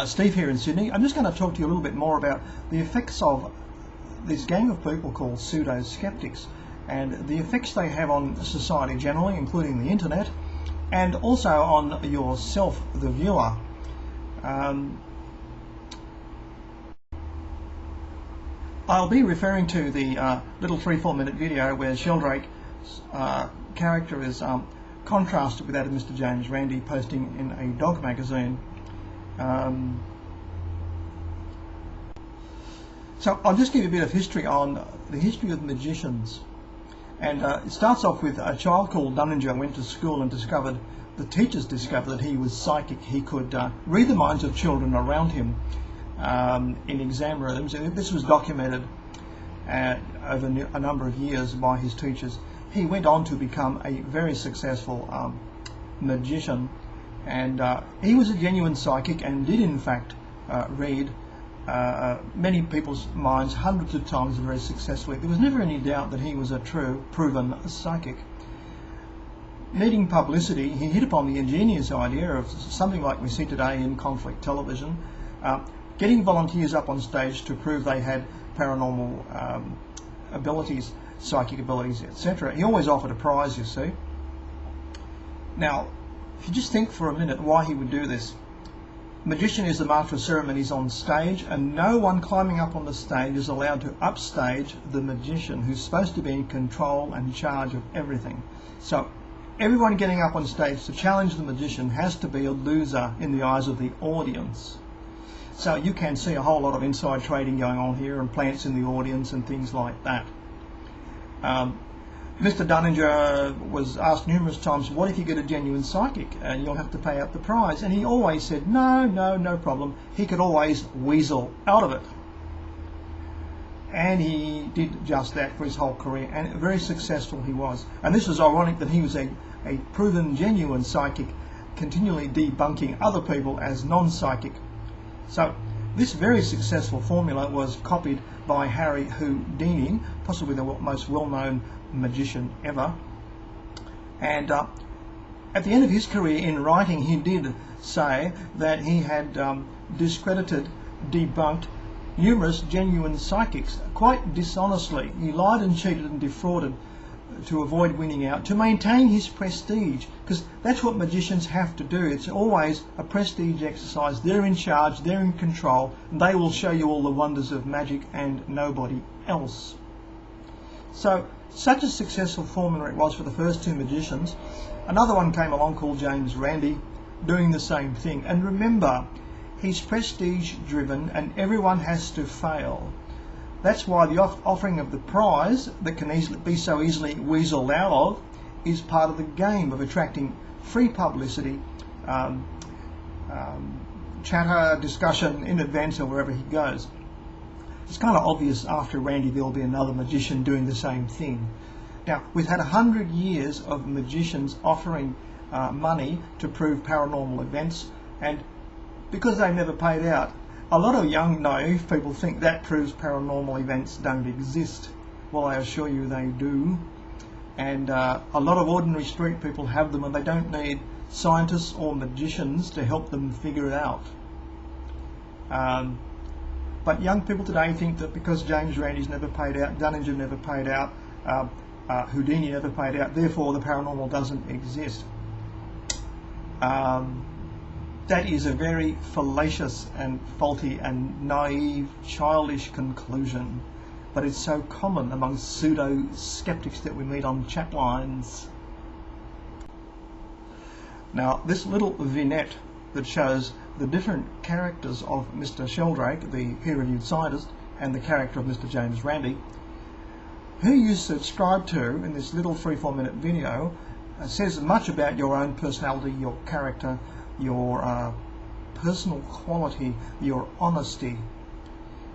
Steve here in Sydney. I'm just going to talk to you a little bit more about the effects of this gang of people called Pseudo Skeptics and the effects they have on society generally, including the internet, and also on yourself, the viewer. I'll be referring to the little 3-4 minute video where Sheldrake's character is contrasted with that of Mr. James Randi posting in a dog magazine. So I'll just give you a bit of history on the history of magicians, and it starts off with a child called Dullards went to school and the teachers discovered that he was psychic. He could read the minds of children around him in exam rooms, and this was documented over a number of years by his teachers. He went on to become a very successful magician, and he was a genuine psychic and did in fact read many people's minds hundreds of times very successfully. There was never any doubt that he was a true, proven psychic. Needing publicity, he hit upon the ingenious idea of something like we see today in conflict television, getting volunteers up on stage to prove they had paranormal abilities, psychic abilities, etc. He always offered a prize, you see. Now, if you just think for a minute why he would do this. Magician is the master of ceremonies on stage, and no one climbing up on the stage is allowed to upstage the magician, who's supposed to be in control and in charge of everything. So everyone getting up on stage to challenge the magician has to be a loser in the eyes of the audience. So you can see a whole lot of inside trading going on here, and plants in the audience and things like that. Mr. Dullards was asked numerous times, what if you get a genuine psychic and you'll have to pay out the prize? And he always said, no problem. He could always weasel out of it. And he did just that for his whole career, and very successful he was. And this was ironic that he was a proven genuine psychic, continually debunking other people as non-psychic. So this very successful formula was copied by Harry Houdini, possibly the most well-known magician ever. And at the end of his career in writing, he did say that he had discredited, debunked numerous genuine psychics quite dishonestly. He lied and cheated and defrauded to avoid winning out, to maintain his prestige, because that's what magicians have to do. It's always a prestige exercise. They're in charge, they're in control, and they will show you all the wonders of magic and nobody else. So such a successful formula it was for the first two magicians. Another one came along called James Randi, doing the same thing. And remember, he's prestige driven and everyone has to fail. That's why the offering of the prize that can be so easily weaseled out of is part of the game of attracting free publicity, chatter, discussion in advance or wherever he goes. It's kind of obvious after Randi there'll be another magician doing the same thing. Now, we've had 100 years of magicians offering money to prove paranormal events, and because they've never paid out, a lot of young naive people think that proves paranormal events don't exist. Well, I assure you they do. And a lot of ordinary street people have them, and they don't need scientists or magicians to help them figure it out. But young people today think that because James Randi's never paid out, Dullards never paid out, Houdini never paid out, therefore the paranormal doesn't exist. That is a very fallacious and faulty and naive, childish conclusion, but it's so common among pseudo skeptics that we meet on chat lines. Now, this little vignette that shows the different characters of Mr. Sheldrake, the peer-reviewed scientist, and the character of Mr. James Randi, who you subscribe to in this little 3-4 minute video, says much about your own personality, your character, your personal quality, your honesty.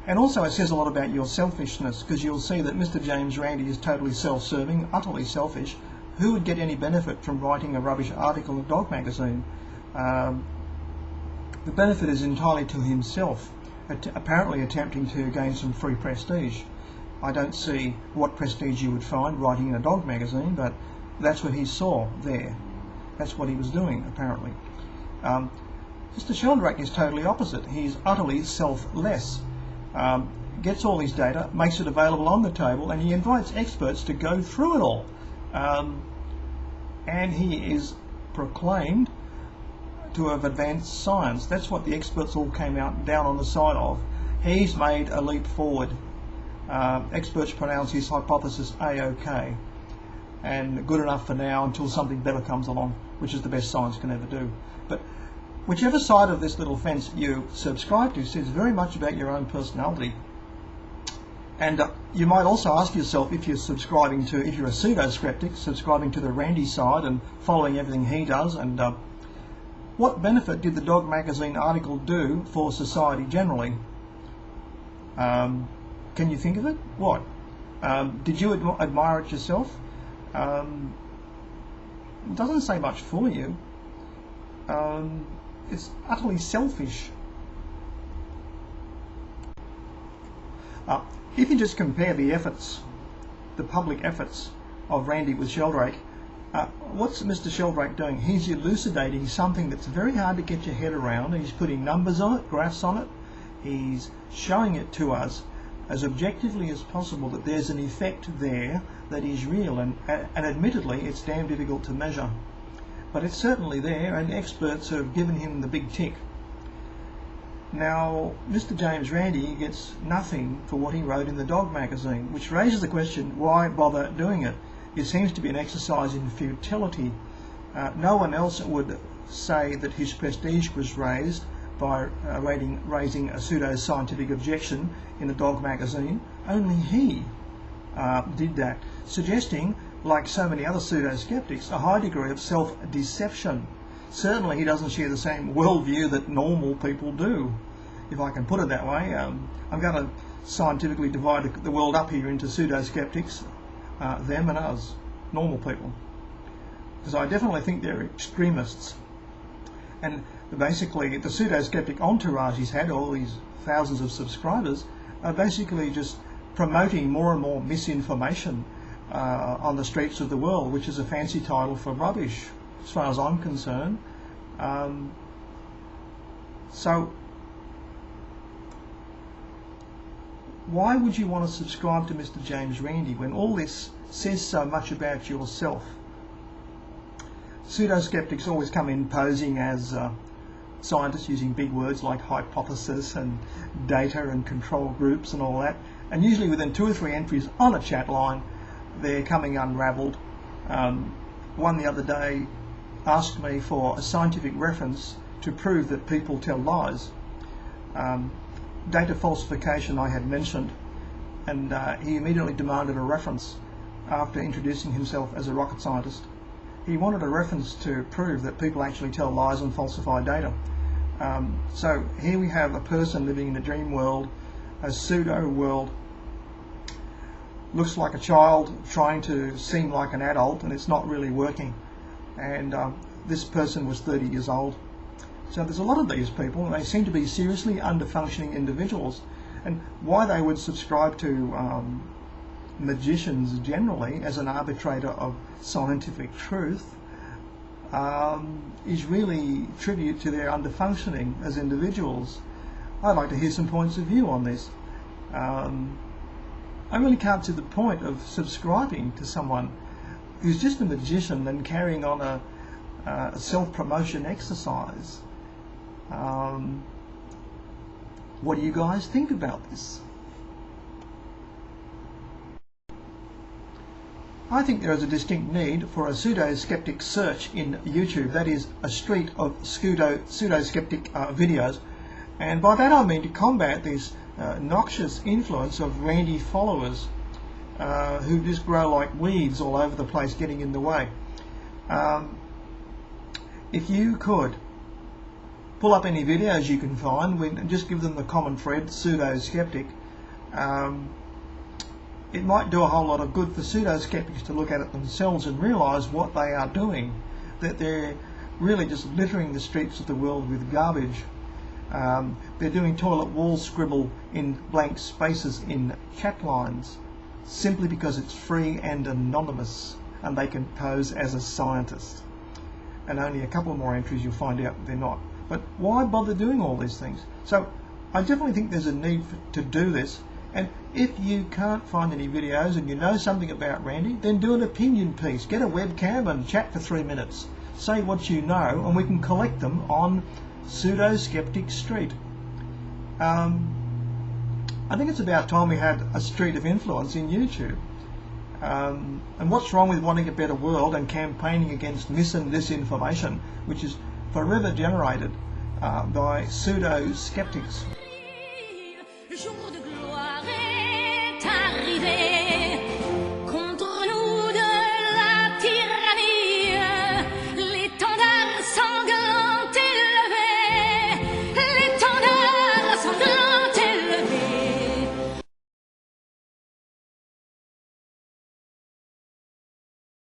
And also it says a lot about your selfishness, because you'll see that Mr. James Randi is totally self-serving, utterly selfish. Who would get any benefit from writing a rubbish article in a dog magazine? The benefit is entirely to himself, apparently attempting to gain some free prestige. I don't see what prestige you would find writing in a dog magazine, but that's what he saw there. That's what he was doing, apparently. Mr. Sheldrake is totally opposite. He's utterly selfless. Gets all his data, makes it available on the table, and he invites experts to go through it all. And he is proclaimed to have advanced science. That's what the experts all came out down on the side of. He's made a leap forward. Experts pronounce his hypothesis A-OK, and good enough for now until something better comes along, which is the best science can ever do. But whichever side of this little fence you subscribe to says very much about your own personality. And you might also ask yourself, if you're a pseudo skeptic, subscribing to the Randi side and following everything he does, and what benefit did the Dog Magazine article do for society generally? Can you think of it? What? Did you admire it yourself? It doesn't say much for you. It's utterly selfish. If you just compare the efforts, the public efforts of Randi with Sheldrake, what's Mr. Sheldrake doing? He's elucidating something that's very hard to get your head around. He's putting numbers on it, graphs on it. He's showing it to us as objectively as possible that there's an effect there that is real, and admittedly it's damn difficult to measure. But it's certainly there, and experts have given him the big tick. Now, Mr. James Randi gets nothing for what he wrote in the Dog Magazine, which raises the question, why bother doing it? It seems to be an exercise in futility. No one else would say that his prestige was raised by raising a pseudo-scientific objection in the Dog Magazine. Only he did that, suggesting, like so many other pseudo-skeptics, a high degree of self-deception. Certainly he doesn't share the same worldview that normal people do, if I can put it that way. I'm going to scientifically divide the world up here into pseudo-skeptics, them and us, normal people, because I definitely think they're extremists. And basically the pseudo-skeptic entourage he's had, all these thousands of subscribers, are basically just promoting more and more misinformation on the streets of the world, which is a fancy title for rubbish, as far as I'm concerned. So why would you want to subscribe to Mr. James Randi when all this says so much about yourself? Pseudo-skeptics always come in posing as scientists, using big words like hypothesis and data and control groups and all that, and usually within 2 or 3 entries on a chat line they're coming unravelled. One the other day asked me for a scientific reference to prove that people tell lies. Data falsification I had mentioned, and he immediately demanded a reference after introducing himself as a rocket scientist. He wanted a reference to prove that people actually tell lies and falsify data. So here we have a person living in a dream world, a pseudo world, looks like a child trying to seem like an adult, and it's not really working. And this person was 30 years old. So there's a lot of these people, and they seem to be seriously under-functioning individuals. And why they would subscribe to magicians generally as an arbitrator of scientific truth is really tribute to their under-functioning as individuals. I'd like to hear some points of view on this. I really can't see the point of subscribing to someone who's just a magician and carrying on a self-promotion exercise. What do you guys think about this? I think there is a distinct need for a pseudo-skeptic search in YouTube, that is, a street of pseudo-skeptic videos. And by that I mean to combat this noxious influence of Randi followers who just grow like weeds all over the place, getting in the way. If you could pull up any videos you can find and just give them the common thread, pseudo-skeptic, it might do a whole lot of good for pseudo-skeptics to look at it themselves and realise what they are doing, that they're really just littering the streets of the world with garbage. They're doing toilet wall scribble in blank spaces in chat lines simply because it's free and anonymous and they can pose as a scientist. And only a couple more entries you'll find out they're not. But why bother doing all these things? So I definitely think there's a need to do this. And if you can't find any videos and you know something about Randi, then do an opinion piece. Get a webcam and chat for 3 minutes. Say what you know, and we can collect them on Pseudo Skeptics Street. I think it's about time we had a street of influence in YouTube. And what's wrong with wanting a better world and campaigning against mis and disinformation, which is forever generated by pseudo skeptics?